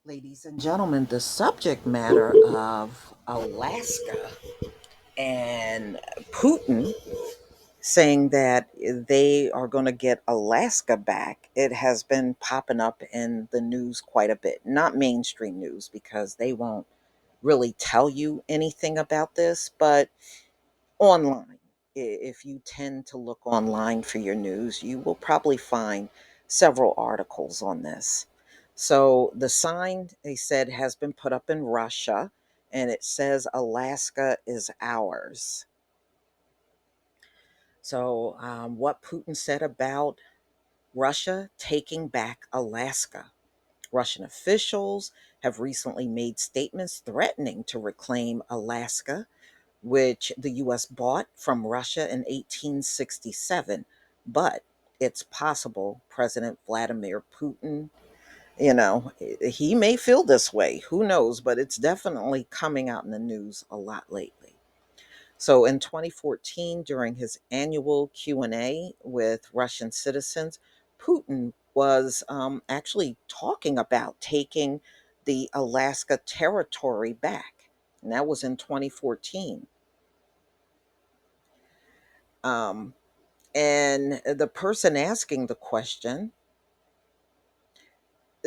Ladies and gentlemen, the subject matter of Alaska and Putin saying that they are going to get Alaska back, it has been popping up in the news quite a bit. Not mainstream news because they won't really tell you anything about this, but online. If you tend to look online for your news, you will probably find several articles on this. So the sign, they said, has been put up in Russia, and it says Alaska is ours. So, what Putin said about Russia taking back Alaska. Russian officials have recently made statements threatening to reclaim Alaska, which the US bought from Russia in 1867. But it's possible President Vladimir Putin, he may feel this way. Who knows? But it's definitely coming out in the news a lot lately. So in 2014, during his annual Q&A with Russian citizens, Putin was actually talking about taking the Alaska territory back. And that was in 2014. Um, and the person asking the question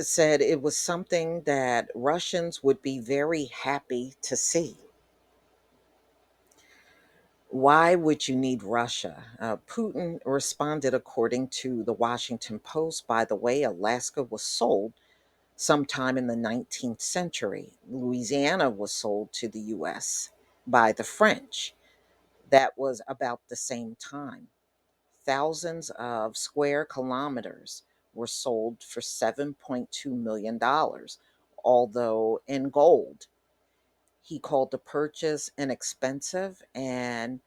said it was something that Russians would be very happy to see. Why would you need Russia? Putin responded, according to the Washington Post, by the way, Alaska was sold sometime in the 19th century. Louisiana was sold to the US by the French. That was about the same time. Thousands of square kilometers were sold for $7.2 million, although in gold. He called the purchase inexpensive, and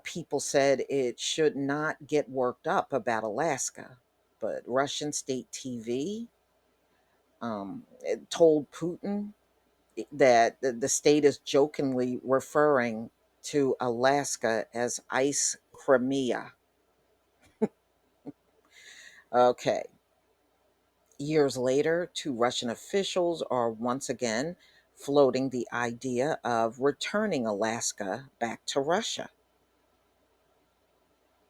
people said it should not get worked up about Alaska. But Russian state TV it told Putin that the state is jokingly referring to Alaska as ice Crimea. Okay. Years later, two Russian officials are once again floating the idea of returning Alaska back to Russia.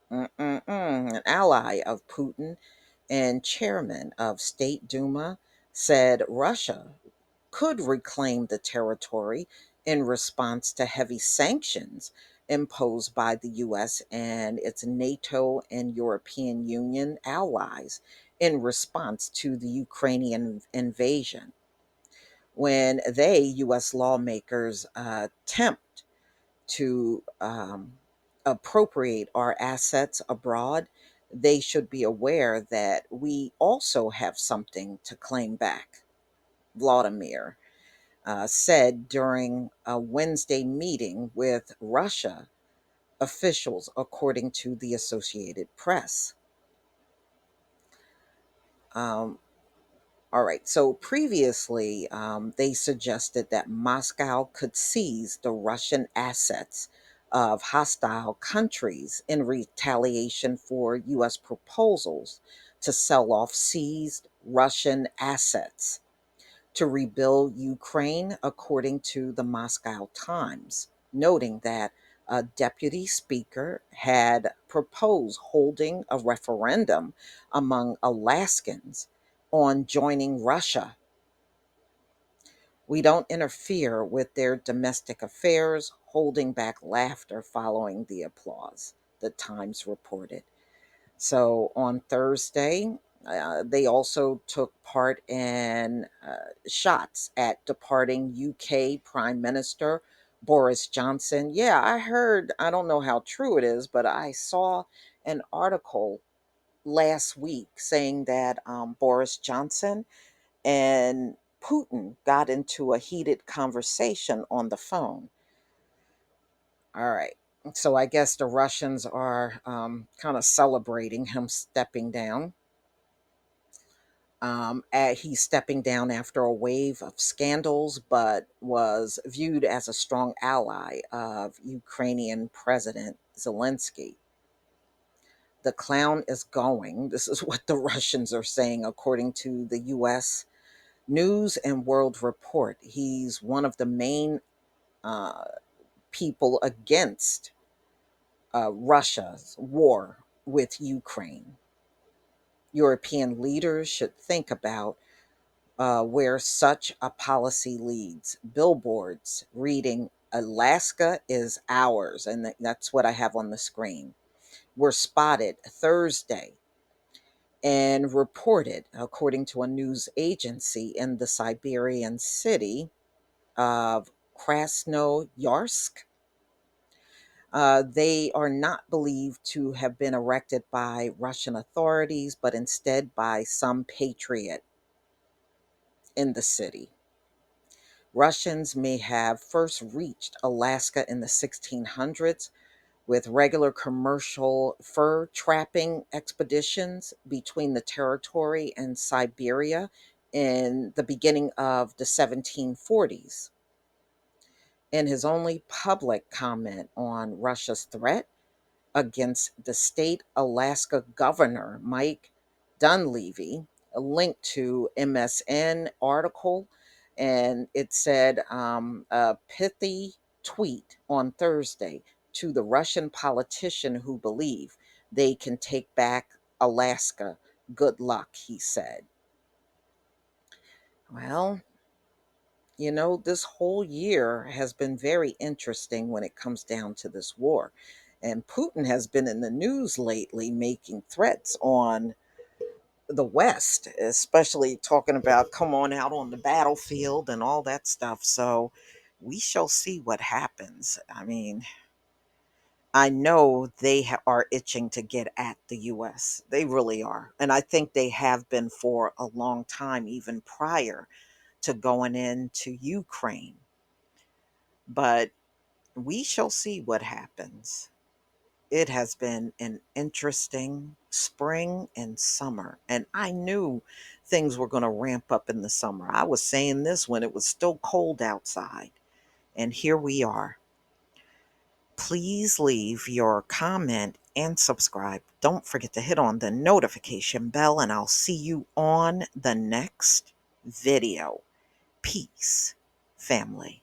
An ally of Putin and chairman of State Duma said Russia could reclaim the territory in response to heavy sanctions imposed by the US and its NATO and European Union allies in response to the Ukrainian invasion. When US lawmakers, attempt to appropriate our assets abroad, they should be aware that we also have something to claim back. Vladimir said during a Wednesday meeting with Russia officials, according to the Associated Press. Um, all right, so previously they suggested that Moscow could seize the Russian assets of hostile countries in retaliation for U.S. proposals to sell off seized Russian assets to rebuild Ukraine, according to the Moscow Times, noting that a deputy speaker had proposed holding a referendum among Alaskans on joining Russia. We don't interfere with their domestic affairs, holding back laughter following the applause, the Times reported. So on Thursday, they also took part in shots at departing UK Prime Minister Boris Johnson. Yeah, I heard, I don't know how true it is, but I saw an article last week saying that Boris Johnson and Putin got into a heated conversation on the phone. All right. So I guess the Russians are kind of celebrating him stepping down. He's stepping down after a wave of scandals, but was viewed as a strong ally of Ukrainian President Zelensky. The clown is going. This is what the Russians are saying, according to the US. News and World Report. He's one of the main uh, people against Russia's war with Ukraine. European leaders should think about where such a policy leads. Billboards reading, Alaska is ours. And that's what I have on the screen. Were spotted Thursday and reported, according to a news agency, in the Siberian city of Krasnoyarsk. They are not believed to have been erected by Russian authorities, but instead by some patriot in the city. Russians may have first reached Alaska in the 1600s with regular commercial fur trapping expeditions between the territory and Siberia in the beginning of the 1740s. In his only public comment on Russia's threat against the state Alaska governor, Mike Dunleavy, a link to MSN article, and it said a pithy tweet on Thursday to the Russian politician who believe they can take back Alaska. Good luck, he said. Well, this whole year has been very interesting when it comes down to this war. And Putin has been in the news lately making threats on the West, especially talking about come on out on the battlefield and all that stuff. So we shall see what happens. I mean, I know they are itching to get at the US. They really are. And I think they have been for a long time, even prior to going into Ukraine. But we shall see what happens. It has been an interesting spring and summer, and I knew things were going to ramp up in the summer. I was saying this when it was still cold outside, and here we are. Please leave your comment and subscribe. Don't forget to hit on the notification bell, and I'll see you on the next video. Peace, family.